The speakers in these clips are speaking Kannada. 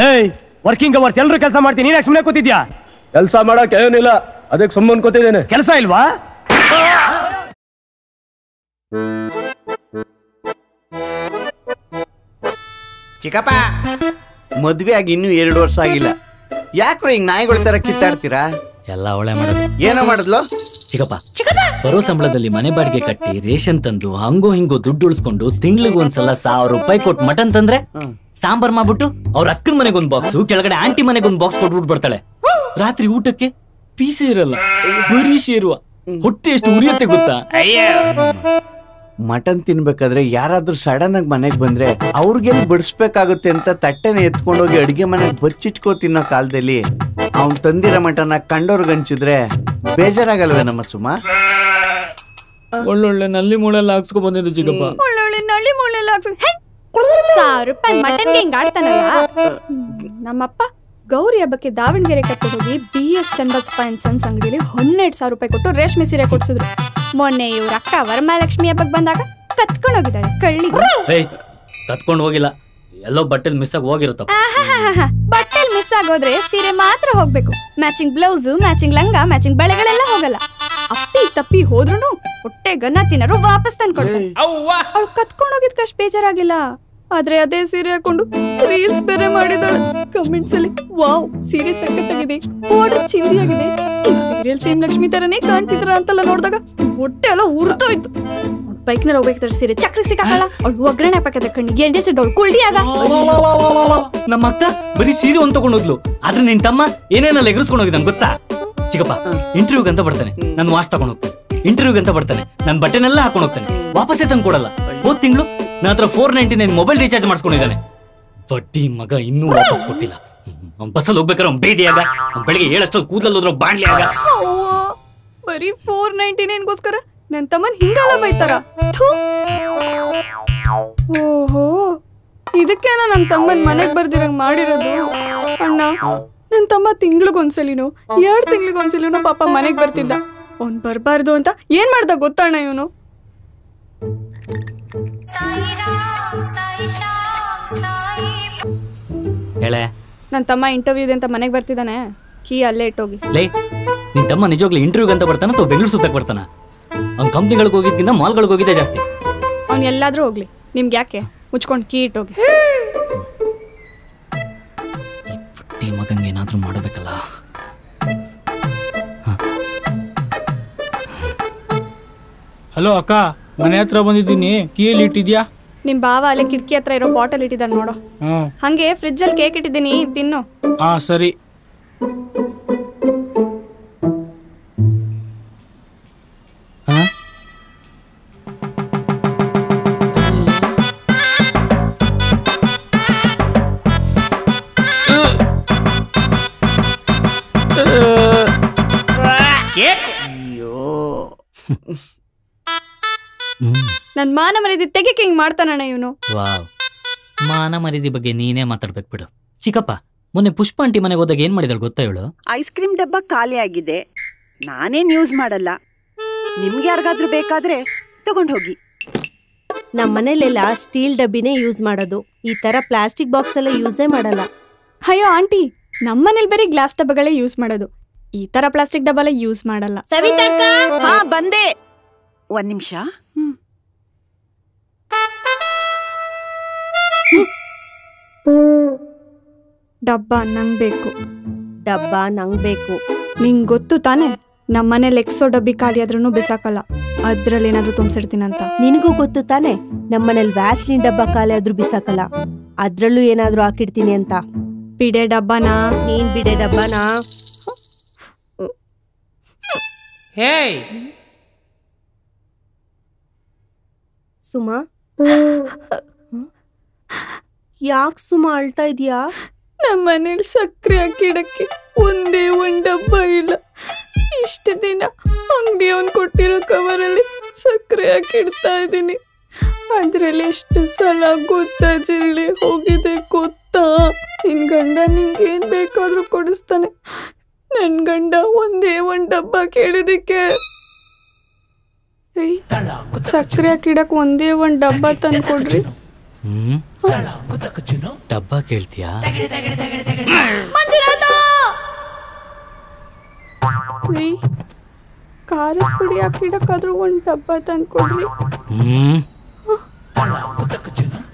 ಏಯ್ ವರ್ಕಿಂಗ್ ಅವರ್ಸ್ ಎಲ್ಲರೂ ಕೆಲಸ ಮಾಡ್ತೀನಿ, ನೀನ್ ಸುಮ್ಮನೆ ಕೂತಿದ್ಯಾ? ಕೆಲಸ ಮಾಡಕ್ ಏನಿಲ್ಲ, ಅದಕ್ಕೆ ಸುಮ್ಮನೆ ಕೂತಿದ್ದೇನೆ. ಕೆಲಸ ಇಲ್ವಾ? ಚಿಕ್ಕಪ್ಪ, ಮದ್ವೆ ಆಗಿ ಇನ್ನೂ 2 ವರ್ಷ ಆಗಿಲ್ಲ, ಯಾಕ್ರೋ ಹಿಂಗ್ ನಾಯಿಗಳ ತರ ಕಿತ್ತಾಡ್ತೀರಾ? ಎಲ್ಲ ಅವಳೆ ಮಾಡೋದು. ಏನೋ ಮಾಡಿದ್ಲು ಚಿಕ್ಕಪ್ಪ? ಬರೋ ಸಂಬಳದಲ್ಲಿ ಮನೆ ಬಾಡಿಗೆ ಕಟ್ಟಿ ರೇಷನ್ ತಂದು ಹಂಗೋ ಹಿಂಗೋ ದುಡ್ಡು ಉಳಿಸ್ಕೊಂಡು ತಿಂಗ್ಳಿಗೆ ಒಂದ್ಸಲ 1000 ರೂಪಾಯಿ ಕೊಟ್ಟು ಮಟನ್ ತಂದ್ರೆ ಸಾಂಬಾರ್ ಮಾಡ್ಬಿಟ್ಟು ಅವ್ರ ಅಕ್ಕನ ಮನೆಗೊಂದ್ ಬಾಕ್ಸ್, ಕೆಳಗಡೆ ಆಂಟಿ ಮನೆಗೊಂದ್ ಬಾಕ್ಸ್ ಕೊಟ್ಬಿಟ್ಟು ಬರ್ತಾಳೆ. ರಾತ್ರಿ ಊಟಕ್ಕೆ ಪೀಸೆ ಇರಲ್ಲ, ಬರೀ ಶೇರುವ. ಹೊಟ್ಟೆ ಎಷ್ಟು ಉರಿಯತ್ತೆ ಗೊತ್ತಾ? ಮಟನ್ ತಿನ್ಬೇಕಾದ್ರೆ ಯಾರಾದ್ರೂ ಸಡನ್ ಆಗಿ ಮನೆಗ್ ಬಂದ್ರೆ ಅವ್ರಿಗೆಲ್ಲ ಬಡಿಸ್ಬೇಕಾಗುತ್ತೆ ಅಂತ ತಟ್ಟೆನ ಎತ್ಕೊಂಡೋಗಿ ಅಡಿಗೆ ಮನೆಗೆ ಬಚ್ಚಿಟ್ಕೋ ತಿನ್ನೋ ಕಾಲದಲ್ಲಿ ಅವ್ನ್ ತಂದಿರೋ ಮಟನ್ನ ಕಂಡೋರ್ಗ್ ಹಂಚಿದ್ರೆ ಬೇಜಾರಾಗಲ್ವೇ ನಮ್ಮ ಸುಮ? ಒಳ್ಳೊಳ್ಳೆ ನಲ್ಲಿ ಮೂಳೆಲ್ಲ ಹಾಕ್ಸ್ಕೊ ಬಂದಿದ್ದು ಚಿಕ್ಕಪ್ಪ. ಒಳ್ಳೊಳ್ಳೆ ನಲ್ಲಿ ಮೂಳೆಲ್ಲ 1000 ರೂಪಾಯಿ ಮಟನ್ಗೆ ಹಿಂಗ್ ಆಡ್ತಾನಲ್ಲ ನಮ್ಮಪ್ಪ. ಗೌರಿ ಹಬ್ಬಕ್ಕೆ ದಾವಣಗೆರೆ ಕರ್ಕೊಂಡು ಹೋಗಿ BS ಚನ್ನಬಸಪ್ಪ ಅಂಡ್ ಸನ್ಸ್ ಅಂಗಡಿಯಲ್ಲಿ 12,000 ರೂಪಾಯಿ ಕೊಟ್ಟು ರೇಷ್ಮೆ ಸೀರೆ ಕೊಡ್ಸಿದ್ರು. ಮೊನ್ನೆ ಇವ್ರ ಅಕ್ಕ ವರಮಹಾಲಕ್ಷ್ಮಿ ಹಬ್ಬಕ್ಕೆ ಬಂದಾಗ ಕತ್ಕೊಂಡು ಹೋಗಿದ್ದಾಳೆ ಕಳ್ಳಿ. ಕತ್ಕೊಂಡು ಹೋಗಿಲ್ಲ, ಎಲ್ಲೋ ಬಟ್ಟೆಲ್ ಮಿಸ್ ಆಗಿ ಹೋಗಿರುತ್ತ. ಬಟ್ಟೆಲ್ ಮಿಸ್ ಆಗೋದ್ರೆ ಸೀರೆ ಮಾತ್ರ ಹೋಗ್ಬೇಕು. ಮ್ಯಾಚಿಂಗ್ ಬ್ಲೌಸ್, ಮ್ಯಾಚಿಂಗ್ ಲಂಗ, ಮ್ಯಾಚಿಂಗ್ ಬಳೆಗಳೆಲ್ಲ ಹೋಗಲ್ಲ. ಅಪ್ಪಿ ತಪ್ಪಿ ಹೋದ್ರು ಹೊಟ್ಟೆ ಗನ್ನ ತಿನ್ನರು ವಾಪಸ್ ತಂದ್ಕೊಡ್ತಾರೆ. ಅವಳು ಕತ್ಕೊಂಡು ಹೋಗಿದ್ ಕಷ್ಟ ಬೇಜಾರಾಗಿಲ್ಲ, ಆದ್ರೆ ಅದೇ ಸೀರೆ ಹಾಕೊಂಡು ರೀಲ್ಸ್ ಬೇರೆ ಮಾಡಿದಾಳೆ. ಕಮೆಂಟ್ಸ್ ಅಲ್ಲಿ ವಾವ್ ಸೀರೆ ಸಖತ್ತಾಗಿದೆ, ಬಾರ್ಡರ್ ಚಿಂದಿಯಾಗಿದೆ, ಈ ಸೀರಿಯಲ್ ಸೇಮ್ ಲಕ್ಷ್ಮಿ ತರನೇ ಕಾಣ್ತಿದ್ರ ಅಂತೆಲ್ಲ ನೋಡಿದಾಗ ಹೊಟ್ಟೆ ಎಲ್ಲ ಉರಿದೋಯ್ತು. ಬೈಕ್ ನಲ್ಲಿ ಹೋಗ್ಬೇಕಾದ್ರೆ ಸೀರೆ ಚಕ್ರಕ್ಕೆ ಸಿಕ್ಕಾಕಲ್ಲ, ಅವಳು ಒಗ್ಗರಣೆ ಹಾಕದ ಕಣ್ಣಿಗೆ ಎಣ್ಣೆ ಸಿದ್ದವಳು ಕುಳ್ಳಿಯಾಗ. ನಮ್ಮ ಅಕ್ಕ ಬರೀ ಸೀರೆ ಒಂದ್ ತಗೊಂಡೋದ್ಲು, ಆದ್ರೆ ನಿನ್ ತಮ್ಮ ಏನೇನೆಲ್ಲ ಎಗರಿಸ್ಕೊಂಡು ಹೋಗಿದ್ದಾನೆ ಗೊತ್ತಾ? ಚಿಕ್ಕಪ್ಪ ಇಂಟರ್ವ್ಯೂಗ್ ಅಂತ ಬರ್ತಾನೆ, ನನ್ ವಾಚ್ ತಗೊಂಡ್ ಹೋಗ್ತಾನೆ. ಇಂಟರ್ವ್ಯೂಗ್ ಅಂತ ಬರ್ತಾನೆ, ನನ್ ಬಟ್ಟೆನೆಲ್ಲ ಹಾಕೊಂಡ್ ಹೋಗ್ತಾನೆ, ವಾಪಸ್ಸೇ ತಂದು ಕೊಡಲ್ಲ. ಹೋದ್ ತಿಂಗಳು ನನ್ನ ಹತ್ರ 499 ಮೊಬೈಲ್ ರೀಚಾರ್ಜ್ ಮಾಡಿಸ್ಕೊಂಡಿದ್ದಾನೆ. ಬಡ್ಡಿ ಮಗ ಇನ್ನೂ ವಾಪಸ್ ಕೊಟ್ಟಿಲ್ಲ. ಬಸ್ಸಲ್ಲಿ ಹೋಗ್ಬೇಕಾದ್ರೆ ಅವ್ನು ಬೇದಿಯಾಗ, ಬೆಳಿಗ್ಗೆ 7 ಕೂದಲಲ್ಲಿ ಹೋದ್ರು ಬಾಣ್ಲಿ ಆಗ. ಬರೀ 499ಗೋಸ್ಕರ ನನ್ ತಮ್ಮನ್ ಹಿಂಗಲ್ಲ ಬೈತಾರ? ಓಹೋ, ಇದಕ್ಕೇನ ನನ್ ತಮ್ಮನ್ ಮನೆಗ್ ಬರ್ದಿರಂಗ್ ಮಾಡಿರೋದು? ಅಣ್ಣ, ನನ್ ತಮ್ಮ ತಿಂಗ್ಳಿಗೊಂದ್ಸಲಿನೋ 2 ತಿಂಗ್ಳಿಗೊಂದ್ಸಲಿನೋ ಪಾಪ ಮನೆಗ್ ಬರ್ತಿದ್ದ. ಅವ್ನ್ ಬರ್ಬಾರ್ದು ಅಂತ ಏನ್ ಮಾಡ್ದ ಗೊತ್ತಣ್ಣ ಇವನು? ಹೇಳೆ, ನನ್ ತಮ್ಮ ಇಂಟರ್ವ್ಯೂ ಅಂತ ಮನೆಗ್ ಬರ್ತಿದ್ದಾನೆ, ಕೀ ಅಲ್ಲೇ ಇಟ್ಟೋಗಿ. ಲೇ, ನಿನ್ ತಮ್ಮ ನಿಜವಾಗ್ಲೂ ಇಂಟರ್ವ್ಯೂಗ್ ಅಂತ ಬರ್ತಾನ ಅಥವಾ ಬೆಂಗಳೂರು ಸುತ್ತಕ್ ಬರ್ತಾನ? ಅವ್ನ್ ಕಂಪ್ನಿಗಳಿಗೆ ಹೋಗಿದ್ಕಿಂತ ಮಾಲ್ಗಳಿಗೆ ಹೋಗಿದ್ದೆ ಜಾಸ್ತಿ. ಅವ್ನ್ ಎಲ್ಲಾದ್ರೂ ಹೋಗ್ಲಿ, ನಿಮ್ಗೆ ಯಾಕೆ? ಮುಚ್ಕೊಂಡ್ ಕೀ ಇಟ್ಟೋಗಿ. ಬಡ್ಡಿ ಮಗಂಗೆ ಏನಾದ್ರೂ ಮಾಡಬೇಕಲ್ಲ. ಹಲೋ ಅಕ್ಕ, ಮನೆ ಹತ್ರ ಬಂದಿದ್ದೀನಿ, ಕೀಯಲ್ಲಿ ಇಟ್ಟಿದ್ಯಾ? ನಿಮ್ ಬಾವ ಅಲ್ಲೇ ಕಿಟಕಿ ಹತ್ರ ಇರೋ ಬಾಟಲ್ ಇಟ್ಟಿದ್ದಾನೆ ನೋಡು. ಹಂಗೆ ಫ್ರಿಜ್ ಅಲ್ಲಿ ಕೇಕ್ ಇಟ್ಟಿದ್ದೀನಿ, ತಿನ್ನು. ಹಾ ಸರಿ. ನನ್ ಮಾನ ಮರ್ಯಾದೆ ತೆಗೆಕ್ಕೆ ಹಿಂಗ್ ಮಾಡ್ತಾನಣ್ಣ ಇವನು. ವಾವ್, ಮಾನ ಮರ್ಯಾದೆ ಬಗ್ಗೆ ನೀನೇ ಮಾತಾಡ್ಬೇಕು ಬಿಡು. ಚಿಕ್ಕಪ್ಪ, ಮೊನ್ನೆ ಪುಷ್ಪ ಆಂಟಿ ಮನೆಗೆ ಹೋದಾಗ ಏನ್ ಮಾಡಿದಳು ಗೊತ್ತಾ ಇವಳು? ಐಸ್ ಕ್ರೀಮ್ ಡಬ್ಬ ಖಾಲಿ ಆಗಿದೆ, ನಾನೇನ್ ಯೂಸ್ ಮಾಡಲ್ಲ, ನಿಮ್ಗೆ ಯಾರಿಗಾದ್ರೂ ಬೇಕಾದ್ರೆ ತಗೊಂಡ್ ಹೋಗಿ. ನಮ್ಮ ಮನೇಲೆಲ್ಲ ಸ್ಟೀಲ್ ಡಬ್ಬಿನೇ ಯೂಸ್ ಮಾಡೋದು, ಈ ತರ ಪ್ಲಾಸ್ಟಿಕ್ ಬಾಕ್ಸ್ ಎಲ್ಲ ಯೂಸೇ ಮಾಡಲ್ಲ. ಅಯ್ಯೋ ಆಂಟಿ, ನಮ್ಮನೇಲಿ ಬರೀ ಗ್ಲಾಸ್ ಡಬ್ಬಗಳೇ ಯೂಸ್ ಮಾಡೋದು, ಈ ತರ ಪ್ಲಾಸ್ಟಿಕ್ ಡಬ್ಬ ಯೂಸ್ ಮಾಡಲ್ಲ. ಸವಿತಕ್ಕ, ಹಾ ಬಂದೆ, 1 ನಿಮಿಷ. ಡಬ್ಬ ನಂಗ್ ಬೇಕು. ಡಬ್ಬ ನಂಗ್ ಬೇಕು. ನಿಂಗ್ ಗೊತ್ತು ತಾನೆ, ನಮ್ಮನೇಲಿ ಎಕ್ಸೋ ಡಬ್ಬಿ ಖಾಲಿ ಆದ್ರೂ ಬಿಸಾಕಲ್ಲ, ಅದ್ರಲ್ಲಿ ಏನಾದ್ರು ತುಂಬಿಸಿರ್ತೀನಂತ. ನಿನಗೂ ಗೊತ್ತು ತಾನೆ, ನಮ್ಮನೇಲಿ ವ್ಯಾಸ್ಲಿನ್ ಡಬ್ಬ ಖಾಲಿ ಆದ್ರೂ ಬಿಸಾಕಲ್ಲ, ಅದ್ರಲ್ಲೂ ಏನಾದ್ರೂ ಹಾಕಿಡ್ತೀನಿ ಅಂತ. ಬಿಡೆ ಡಬ್ಬನಾ? ನೀನ್ ಬಿಡೆ ಡಬ್ಬನಾ? ಹೇಯ್ ಸುಮಾ, ಯಾಕೆ ಸುಮಾ ಅಳ್ತಾ ಇದೀಯಾ? ನಮ್ಮನೇಲಿ ಸಕ್ಕರೆ ಹಾಕಿಡಕ್ಕೆ ಒಂದೇ ಒಂದ್ ಡಬ್ಬ ಇಲ್ಲ. ಇಷ್ಟು ದಿನ ಅಂಗಡಿ ಅವ್ನು ಕೊಟ್ಟಿರೋ ಕವರಲ್ಲಿ ಸಕ್ಕರೆ ಹಾಕಿಡ್ತಾ ಇದ್ದೀನಿ, ಅದ್ರಲ್ಲಿ ಎಷ್ಟು ಸಲ ಗೊತ್ತಾ ಜಿರಳೆ ಹೋಗಿದೆ ಗೊತ್ತಾ? ನಿನ್ ಗಂಡ ನಿಂಗೇನ್ ಬೇಕಾದ್ರೂ ಕೊಡಿಸ್ತಾನೆ, ನನ್ ಗಂಡ ಒಂದೇ ಒಂದ್ ಡಬ್ಬ ಕೇಳಿದಕ್ಕೆ ಸಕ್ಕರೆ ಹಾಕಿಡಕ್ ಒಂದೇ ಒಂದ್ ಡಬ್ಬ ತಂದ್ಕೊಡ್ರಿ. ಡಬ್ಬ ಕೇಳ್ತೀಯಾ? ಖಾರದ ಪುಡಿ ಹಾಕಿಡಕ್ಕಾದ್ರೂ ಒಂದು ಡಬ್ಬ ತಂದ್ಕೊಡ್ರಿ.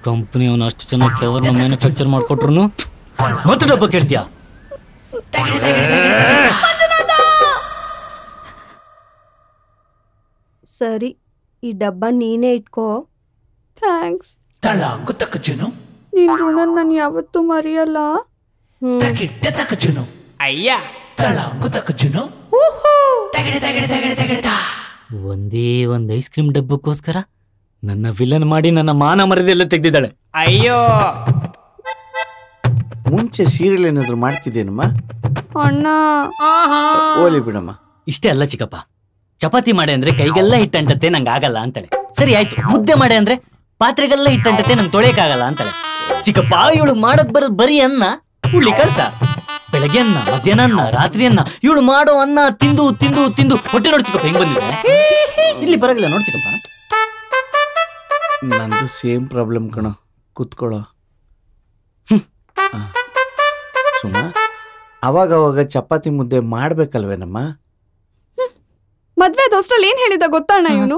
ಕಂಪನಿ ಅವನು ಅಷ್ಟು ಚೆನ್ನಾಗಿ ಫ್ಲೇವರ್ ಮ್ಯಾನುಫ್ಯಾಕ್ಚರ್ ಮಾಡ್ಕೊಟ್ರು ಮತ್ತೆ ಡಬ್ಬ ಕೇಳ್ತೀಯಾ? ಸರಿ, ಈ ಡಬ್ಬ ನೀನೇ ಇಟ್ಕೋ. ಥ್ಯಾಂಕ್ಸ್. ನಿನ್ ಋಣ ನಾನು ಯಾವತ್ತೂ ಮರೆಯಲ್ಲ. ಅಯ್ಯ ಒಂದೇ ಒಂದ್ ಐಸ್ ಕ್ರೀಮ್ ಡಬ್ಬಕ್ಕೋಸ್ಕರ ನನ್ನ ವಿಲನ್ ಮಾಡಿ ನನ್ನ ಮಾನ ಮರ್ಯಾದೆಲ್ಲ ತೆಗ್ದಿದ್ದಾಳೆ. ಅಯ್ಯೋ, ಮುಂಚೆ ಸೀರಿಯಲ್ ಏನಾದ್ರು ಮಾಡ್ತಿದ್ದೇನಮ್ಮ? ಅಣ್ಣ ಓಲಿ ಬಿಡಮ್ಮ. ಇಷ್ಟೇ ಅಲ್ಲ ಚಿಕ್ಕಪ್ಪ, ಚಪಾತಿ ಮಾಡೆ ಅಂದ್ರೆ ಕೈಗೆಲ್ಲ ಹಿಟ್ಟಂಟತ್ತೆ ನಂಗೆ ಆಗಲ್ಲ ಅಂತಾಳೆ. ಸರಿ ಆಯ್ತು, ಮುದ್ದೆ ಮಾಡೆ ಅಂದ್ರೆ ಪಾತ್ರೆಗೆಲ್ಲ ಹಿಟ್ಟಂಟತ್ತೆ ನಂಗೆ ತೊಳೆಯಕ್ಕಾಗಲ್ಲ ಅಂತಾಳೆ. ಚಿಕ್ಕಪ್ಪ ಇವಳು ಮಾಡಕ್ ಬರೋದ್ ಬರೀ ಅನ್ನ ಹುಳ್ಳಿ ಕಳ್ಸ. ಬೆಳಗ್ಗೆ ಅನ್ನ, ಮಧ್ಯಾಹ್ನ ಅನ್ನ, ರಾತ್ರಿ ಅನ್ನ. ಇವಳು ಮಾಡೋ ಅನ್ನ ತಿಂದು ತಿಂದು ತಿಂದು ಹೊಟ್ಟೆ ನೋಡ್ ಚಿಕ್ಕಪ್ಪ ಹೆಂಗ್ ಬಂದಿದೆ. ಇಲ್ಲಿ ಬರಲ್ಲ ನೋಡ್ ಚಿಕ್ಕಪ್ಪ. ನಂದು ಸೇಮ್ ಪ್ರಾಬ್ಲಮ್ ಕಣೋ, ಕೂತ್ಕೊಳ್ಳೋ. ಸುಮ್ಮ ಅವಾಗ ಚಪಾತಿ ಮುದ್ದೆ ಮಾಡ್ಬೇಕಲ್ವೇನಮ್ಮ? ಮದ್ವೆ ದೋಸ್ಟಲ್ಲಿ ಏನ್ ಹೇಳಿದ ಗೊತ್ತಣ್ಣ ಇವನು?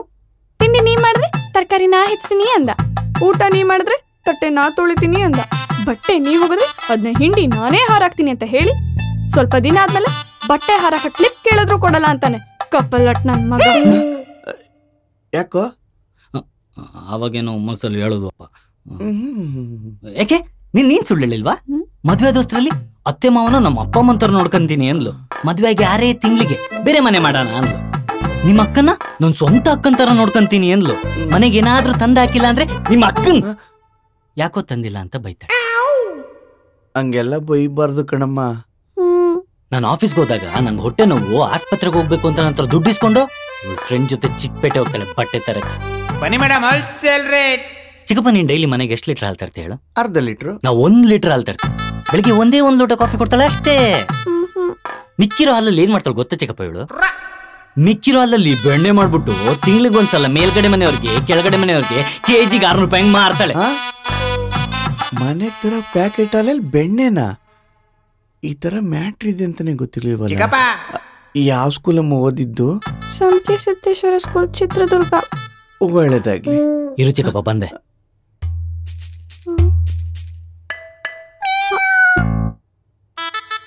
ತಿಂಡಿ ನೀ ಮಾಡಿದ್ರೆ ತರಕಾರಿ ನಾ ಹೆಚ್ಚ್ತೀನಿ ಅಂದ, ಊಟ ನೀ ಮಾಡಿದ್ರೆ ತಟ್ಟೆ ನಾ ತೊಳಿತೀನಿ ಅಂದ, ಬಟ್ಟೆ ನೀ ಹೋಗಿದ್ರೆ ಅದನ್ನ ಹಿಂಡಿ ನಾನೇ ಹಾರಾಕ್ತೀನಿ ಅಂತ ಹೇಳಿ ಸ್ವಲ್ಪ ದಿನ ಆದ್ಮೇಲೆ ಬಟ್ಟೆ ಹಾರಾಕ ಕ್ಲಿಪ್ ಕೇಳಿದ್ರು ಕೊಡಲ್ಲ ಅಂತಾನೆ. ಕಪ್ಪಲಟ್ ನನ್ ಮಗ. ಯಾಕೋ? ಅವಾಗೇನೋ ಮನಸ್ಸಲ್ಲಿ ಹೇಳೋದಪ್ಪ. ಯಾಕೆ ನೀನ್ ಸುಳ್ಳು ಹೇಳಿಲ್ವಾ? ಮದ್ವೆ ದೋಸ್ತರಲ್ಲಿ ಅತ್ತೆ ಮಾವನು ನಮ್ಮ ಅಪ್ಪ ಅಮ್ಮಂತರ ನೋಡ್ಕೊಂತೀನಿ ಅಂದ್ಲು. ಮದ್ವೆ ಆಗಿ 6 ತಿಂಗಳಿಗೆ ಬೇರೆ ಮನೆ ಮಾಡೋಣ ಅಂದ್ಲು. ನಿಮ್ಮ ಅಕ್ಕನ ನನ್ ಸ್ವಂತ ಅಕ್ಕನ್ ತರ ನೋಡ್ಕೊಂತೀನಿ ಅಂದ್ಲು. ಮನೆಗೆ ಏನಾದ್ರೂ ತಂದ ಹಾಕಿಲ್ಲ ಅಂದ್ರೆ ನಿಮ್ಮ ಅಕ್ಕನ್ ಯಾಕೋ ತಂದಿಲ್ಲ ಅಂತ ಬೈತಾಳೆ. ಹಂಗೆಲ್ಲ ಬೈಬಾರ್ದು ಕಣಮ್ಮ. ನಾನು ಆಫೀಸ್ಗೆ ಹೋದಾಗ ನಂಗೆ ಹೊಟ್ಟೆ ನೋವು, ಆಸ್ಪತ್ರೆಗೆ ಹೋಗ್ಬೇಕು ಅಂತ ನಂತರ ದುಡ್ಡು ಇಸ್ಕೊಂಡು ಫ್ರೆಂಡ್ ಜೊತೆ ಚಿಕ್ಕಪೇಟೆ ಹೋಗ್ತಾಳೆ ಬಟ್ಟೆ ತರಕ್ಕೆ. ಬನ್ನಿ ಮೇಡಮ್, ಹೋಲ್ಸೇಲ್ ರೇಟ್. ಚಿಕ್ಕಪ್ಪ, ನೀನ್ ಡೈಲಿ ಮನೆಗೆ ಎಷ್ಟು ಲೀಟರ್ ಹಾಲು ತರ್ತಿ ಹೇಳು? ಅರ್ಧ ಲೀಟ್ರು. ನಾವು 1 ಲೀಟರ್ ಹಾಲು ತರ್ತೀವಿ. ಬೆಳಿಗ್ಗೆ ಒಂದೇ 1 ಲೋಟ ಕಾಫಿ ಕೊಡ್ತಾಳೆ ಅಷ್ಟೇ. ಮಿಕ್ಕಿರೋ ಹಾಲಲ್ಲಿ ಏನ್ ಮಾಡ್ತಾಳೆ ಗೊತ್ತಾ ಚಿಕ್ಕಪ್ಪ ಇವಳು? ಮಿಕ್ಕಿರೋ ಹಾಲಲ್ಲಿ ಬೆಣ್ಣೆ ಮಾಡ್ಬಿಟ್ಟು ತಿಂಗಳಿಗೆ ಒಂದ್ಸಲ ಮೇಲ್ಗಡೆ ಮನೆಯವ್ರಿಗೆ ಕೆಳಗಡೆ ಮನೆಯವ್ರಿಗೆ ಕೆಜಿಗೆ 600 ರೂಪಾಯಿ ಮಾರ್ತಾಳೆ. ಮನೆಗ್ ತರ ಪ್ಯಾಕೆಟ್ ಹಾಲಲ್ಲಿ ಬೆಣ್ಣೆನಾ? ಈ ತರ ಮ್ಯಾಟ್ರ್ ಇದೆ ಅಂತಾನೆ ಗೊತ್ತಿರ್ಲಿಲ್ವಲ್ಲ. ಯಾವ ಸ್ಕೂಲಮ್ಮ ಓದಿದ್ದು? ಸಂಕಿ ಸಿದ್ದೇಶ್ವರ ಸ್ಕೂಲ್, ಚಿತ್ರದುರ್ಗ. ಒಳ್ಳೇದಾಗ್ಲಿ. ಇರು ಚಿಕ್ಕಪ್ಪ, ಬಂದೆ.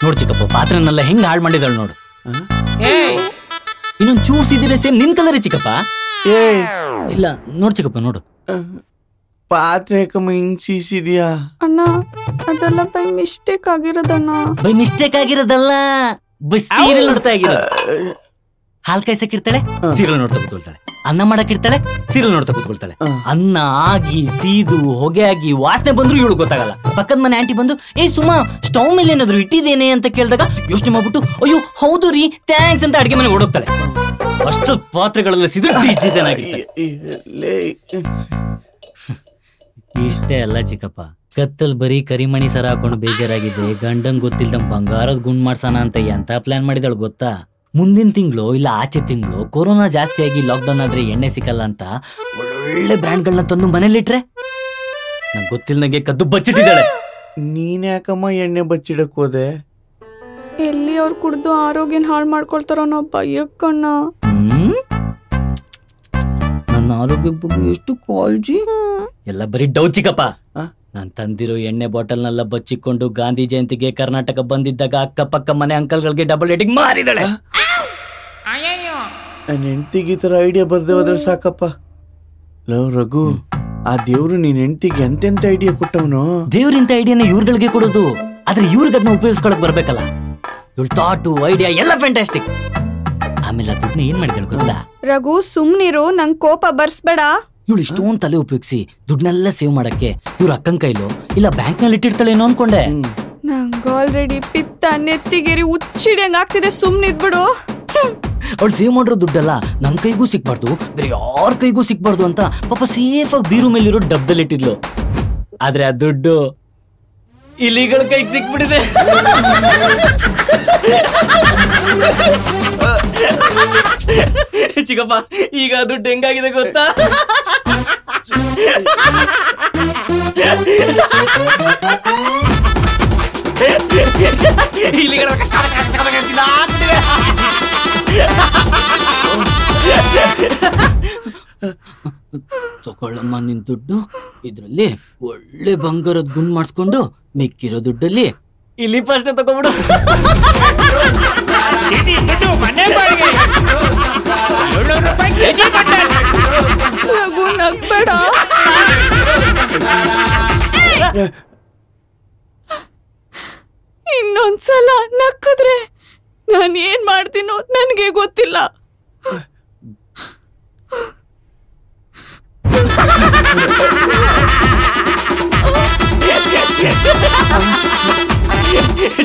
ನೋಡು ಚಿಕ್ಕಪ್ಪ, ಪಾತ್ರೆನೆಲ್ಲ ಹೆಂಗ್ ಹಾಳು ಮಾಡಿದಾಳು ನೋಡು. ಇನ್ನೊಂದ್ ಚೂರ್ ಸಿದಿರೆ ಸೇಮ್ ನಿನ್ ಕಲರ್ ಚಿಕ್ಕಪ್ಪ. ಇಲ್ಲ ನೋಡ್ ಚಿಕ್ಕಪ್ಪ, ನೋಡು ಪಾತ್ರೆ ಯಾಕಮ್ಮ ಹಿಂಗ್ ಸೀಸಿದ್ಯಾ? ಅಣ್ಣ ಅದೆಲ್ಲ ಬೈ ಮಿಸ್ಟೇಕ್ ಆಗಿರೋದಣ್ಣ. ಬೈ ಮಿಸ್ಟೇಕ್ ಆಗಿರೋದಲ್ಲ, ಬೈ ಸೀರಿಯಲ್ ನೋಡ್ತಾ ಆಗಿರೋದು. ಹಾಲ್ ಕಾಯ್ಸಕ್ಕಿರ್ತಾಳೆ, ಸೀರಿಯಲ್ ನೋಡ್ತಾ ಕೂತ್ಕೊಳ್ತಾಳೆ. ಅನ್ನ ಮಾಡಕ್ಕಿರ್ತಾಳೆ, ಸೀರಿಯಲ್ ನೋಡ್ತಾ ಕೂತ್ಕೊಳ್ತಾಳೆ. ಅನ್ನ ಆಗಿ ಸೀದು ಹೊಗೆ ಆಗಿ ವಾಸನೆ ಬಂದ್ರು ಇವಳು ಗೊತ್ತಾಗಲ್ಲ. ಪಕ್ಕದ ಮನೆ ಆಂಟಿ ಬಂದು ಸುಮಾ ಸ್ಟವ್ ಮೇಲೆ ಏನಾದ್ರು ಇಟ್ಟಿದ್ದೇನೆ ಅಂತ ಕೇಳಿದಾಗ ಯೋಚನೆ ಮಾಡ್ಬಿಟ್ಟು ಅಯ್ಯೋ ಹೌದು ರೀ ಥ್ಯಾಂಕ್ಸ್ ಅಂತ ಅಡಿಗೆ ಮನೆ ಓಡೋಗ್ತಾಳೆ. ಅಷ್ಟು ಪಾತ್ರೆಗಳೆಲ್ಲ ಸಿದ್ರು ಇಷ್ಟೇ ಅಲ್ಲ ಚಿಕ್ಕಪ್ಪ, ಕತ್ತಲ್ ಬರೀ ಕರಿಮಣಿ ಸರ ಹಾಕೊಂಡು ಬೇಜಾರಾಗಿದೆ, ಗಂಡಂಗ್ ಗೊತ್ತಿಲ್ದಂಗ್ ಬಂಗಾರದ ಗುಂಡ್ ಮಾಡ್ಸೋಣ ಅಂತ ಎಂತ ಪ್ಲಾನ್ ಮಾಡಿದಳು ಗೊತ್ತಾ? ಮುಂದಿನ ತಿಂಗಳು ಇಲ್ಲ ಆಚೆ ತಿಂಗಳು ಕೊರೋನಾ ಜಾಸ್ತಿ ಆಗಿ ಲಾಕ್ಡೌನ್ ಆದ್ರೆ ಎಣ್ಣೆ ಸಿಕ್ಕಲ್ಲ ಅಂತ ಒಳ್ಳೊಳ್ಳೆ ಬ್ರ್ಯಾಂಡ್ಗಳನ್ನ ತಂದು ಮನೇಲಿಟ್ರೆ ನಂಗೆ ಗೊತ್ತಿಲ್ಲದಂಗೆ ಕದ್ದು ಬಚ್ಚಿಟ್ಟಿದ್ದಾಳೆ. ನೀನ್ ಯಾಕಮ್ಮ ಎಣ್ಣೆ ಬಚ್ಚಿಡಕ್ ಹೋದೆ? ಎಲ್ಲಿ ಅವ್ರು ಕುಡ್ದು ಆರೋಗ್ಯನ ಹಾಳು ಮಾಡ್ಕೊಳ್ತಾರೋ ನಾವು ಬಯ್ಯಕ್ಕಣ್ಣ. ನನ್ನ ಆರೋಗ್ಯ ಬಗ್ಗೆ ಎಷ್ಟು ಕಾಳಜಿ. ಎಲ್ಲ ಬರೀ ಡೌ ಚಿಕ್ಕಪ್ಪ. ನಾನ್ ತಂದಿರೋ ಎಣ್ಣೆ ಬಾಟಲ್ನೆಲ್ಲ ಬಚ್ಚಿಕೊಂಡು ಗಾಂಧಿ ಜಯಂತಿಗೆ ಕರ್ನಾಟಕ ಬಂದಿದ್ದಾಗ ಅಕ್ಕಪಕ್ಕ ಮನೆ ಅಂಕಲ್ಗಳಿಗೆ ಡಬಲ್ ರೇಟಿಂಗ್ ಮಾರಿದಾಳೆ. ನನ್ನ ಹೆಂಡತಿಗೆ ಈ ತರ ಐಡಿಯಾ ಬರ್ದೆ ಹೋದ್ರೆ ಸಾಕಪ್ಪ. ಲವ್ ರಘು, ಆ ದೇವ್ರು ನೀನ್ ಹೆಂಡತಿಗೆ ಎಂತೆಂತ ಐಡಿಯಾ ಕೊಟ್ಟವನು. ದೇವ್ರಿಂತ ಐಡಿಯಾನ ಇವ್ರುಗಳಿಗೆ ಕೊಡೋದು, ಆದ್ರೆ ಇವ್ರಿಗೆ ಅದನ್ನ ಉಪಯೋಗಿಸ್ಕೊಳಕ್ ಬರ್ಬೇಕಲ್ಲ. ಇವಳು ಥಾಟು ಐಡಿಯಾ ಎಲ್ಲ ಫ್ಯಾಂಟಾಸ್ಟಿಕ್. ಆಮೇಲೆ ಆ ದುಡ್ಡನ್ನ ಏನ್ ಮಾಡಿದಳು ಗೊತ್ತಾ? ರಘು ಸುಮ್ನಿರು, ನಂಗ್ ಕೋಪ ಬರ್ಸ್ಬೇಡ. ಇವಳು ಇಷ್ಟೊಂದು ತಲೆ ಉಪಯೋಗಿಸಿ ದುಡ್ಡನ್ನೆಲ್ಲ ಸೇವ್ ಮಾಡಕ್ಕೆ ಇವ್ರ ಅಕ್ಕನ್ ಕೈಲೋ ಇಲ್ಲ ಬ್ಯಾಂಕ್ ನಲ್ಲಿ ಇಟ್ಟಿರ್ತಾಳೇನೋ ಅನ್ಕೊಂಡೆ. ನಂಗೆ ಆಲ್ರೆಡಿ ಪಿತ್ತ ನೆತ್ತಿಗೇರಿ ಉಚ್ಚಿಡಿಯಂಗ್ ಆಗ್ತಿದೆ, ಸುಮ್ನಿದ್ಬಿಡು. ಅವಳು ಸೇವ್ ಮಾಡಿರೋ ದುಡ್ಡಲ್ಲ ನನ್ ಕೈಗೂ ಸಿಕ್ಬಾರ್ದು, ಬೇರೆ ಯಾರ ಕೈಗೂ ಸಿಕ್ಬಾರ್ದು ಅಂತ ಪಾಪ ಸೇಫ್ ಆಗಿ ಬೀರು ಮೇಲಿರೋ ಡಬ್ಬದಲ್ಲಿ ಇಟ್ಟಿದ್ಲು. ಆದ್ರೆ ಆ ದುಡ್ಡು ಇಲಿಗಳ ಕೈಗೆ ಸಿಕ್ಬಿಟ್ಟಿದೆ. ಚಿಕ್ಕಪ್ಪ, ಈಗ ದುಡ್ಡು ಹೆಂಗಾಗಿದೆ ಗೊತ್ತಾ? ತಗೊಳ್ಳಮ್ಮ ನಿನ್ ದುಡ್ಡು, ಇದ್ರಲ್ಲಿ ಒಳ್ಳೆ ಬಂಗಾರದ ಗುಂಡ್ ಮಾಡಿಸ್ಕೊಂಡು ಮಿಕ್ಕಿರೋ ದುಡ್ಡಲ್ಲಿ ಇಲ್ಲಿ ಫಸ್ಟ್ ತಗೋಬಿಡು. ಇನ್ನೊಂದ್ಸಲ ನಕ್ಕಿದ್ರೆ ನಾನು ಏನ್ ಮಾಡ್ತೀನೋ ನನ್ಗೆ ಗೊತ್ತಿಲ್ಲ.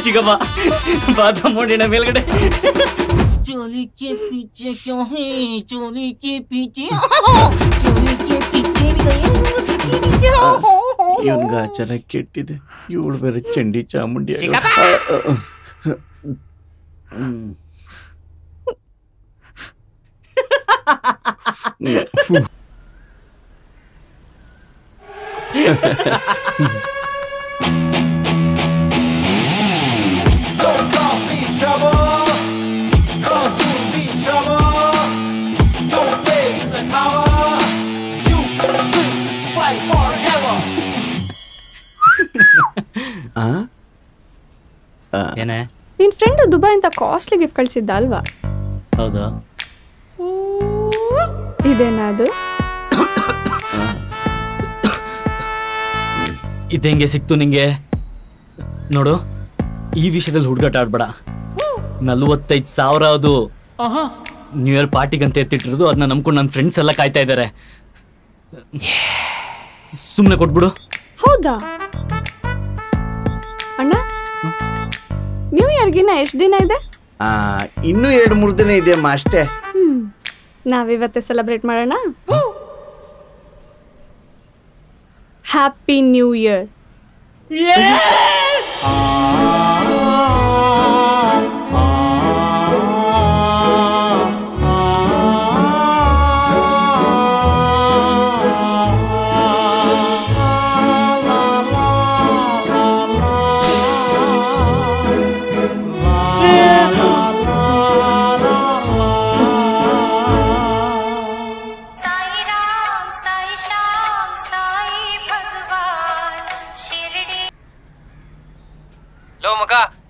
ಚಿಕ್ಕಪ್ಪ ಬಾದಾಮ್ ನೋಡಿನ ಮೇಲ್ಗಡೆ चोली के पीछे क्यों है, चोली के पीछे, चोली के पीछे भी गए. ಇವನ್ಗ ಚೆನ್ನಾಗಿ ಕೆಟ್ಟಿದೆ, ಇವಳು ಬೇರೆ ಚಂಡಿ ಚಾಮುಂಡಿ. ಏನೇ ನಿನ್ ಫ್ರೆಂಡ್ ದುಬೈ ಅಂತ ಕಾಸ್ಟ್ಲಿ ಗಿಫ್ಟ್ ಕಳ್ಸಿದ್ದ ಅಲ್ವಾ? ಹೌದಾ? ಇದೇನಾ ಅದು? ಇದೆಂಗೆ ಸಿಕ್ತು ನಿಂಗೆ? ನೋಡು, ಈ ವಿಷಯದಲ್ಲಿ ಹುಡುಗಾಟ ಆಡ್ಬೇಡ. 45,000 ಅದು. ನ್ಯೂ ಇಯರ್ ಪಾರ್ಟಿಗಂತ ಎತ್ತಿಟ್ಟಿರೋದು. ಅದನ್ನ ನಂಬ್ಕೊಂಡು ನನ್ನ ಫ್ರೆಂಡ್ಸ್ ಎಲ್ಲ ಕಾಯ್ತಾ ಇದ್ದಾರೆ. ಸುಮ್ಮನೆ ಕೊಟ್ಬಿಡು. ಹೌದಾ ಅಣ್ಣ? ನ್ಯೂ ಇಯರ್ಗಿನ್ನ ಎಷ್ಟು ದಿನ ಇದೆ? ಇನ್ನೂ 2-3 ದಿನ ಇದೆ ಅಮ್ಮ ಅಷ್ಟೇ. ನಾವಿವತ್ತೇ ಸೆಲೆಬ್ರೇಟ್ ಮಾಡೋಣ. Happy new year.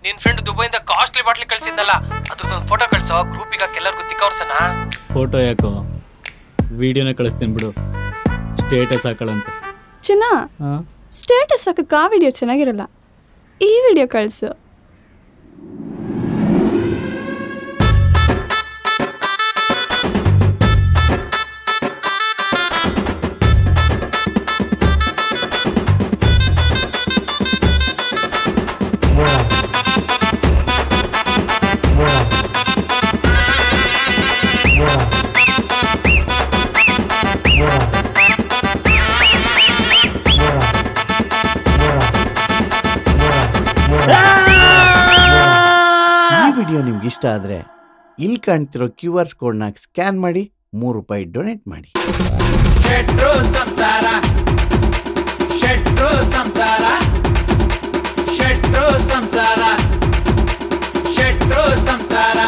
ನಿನ್ ಫ್ರೆಂಡ್ ದುಬೈಯಿಂದ ಕಾಸ್ಟ್ಲಿ ಬಾಟ್ಲಿ ಕಳ್ಸಿದ್ನಲ್ಲ, ಅದ್ರದ್ದೊಂದು ಫೋಟೋ ಕಳ್ಸೋ, ಗ್ರೂಪಿಗೆ ಎಲ್ಲರಿಗೂ ತಿಕ್ಕವ್ರಸನ. ಫೋಟೋ ಯಾಕೋ, ವಿಡಿಯೋನ ಕಳಿಸ್ತೀನಿ ಬಿಡು, ಸ್ಟೇಟಸ್ ಹಾಕೊಳ್ಳಂತ. ಚಿನ್ನ, ಸ್ಟೇಟಸ್ ಹಾಕಕ್ಕೆ ಆ ವಿಡಿಯೋ ಚೆನ್ನಾಗಿರಲ್ಲ, ಈ ವಿಡಿಯೋ ಕಳ್ಸು. ನಿಮ್ಗೆ ಇಷ್ಟ ಆದ್ರೆ ಇಲ್ಲಿ ಕಾಣ್ತಿರೋ QR ಕೋಡ್ನ ಸ್ಕ್ಯಾನ್ ಮಾಡಿ ₹3 ಡೊನೇಟ್ ಮಾಡಿ. ಶೆಟ್ರು ಸಂಸಾರ, ಶೆಟ್ರು ಸಂಸಾರ, ಶೆಟ್ರು ಸಂಸಾರ, ಶೆಟ್ರು ಸಂಸಾರ.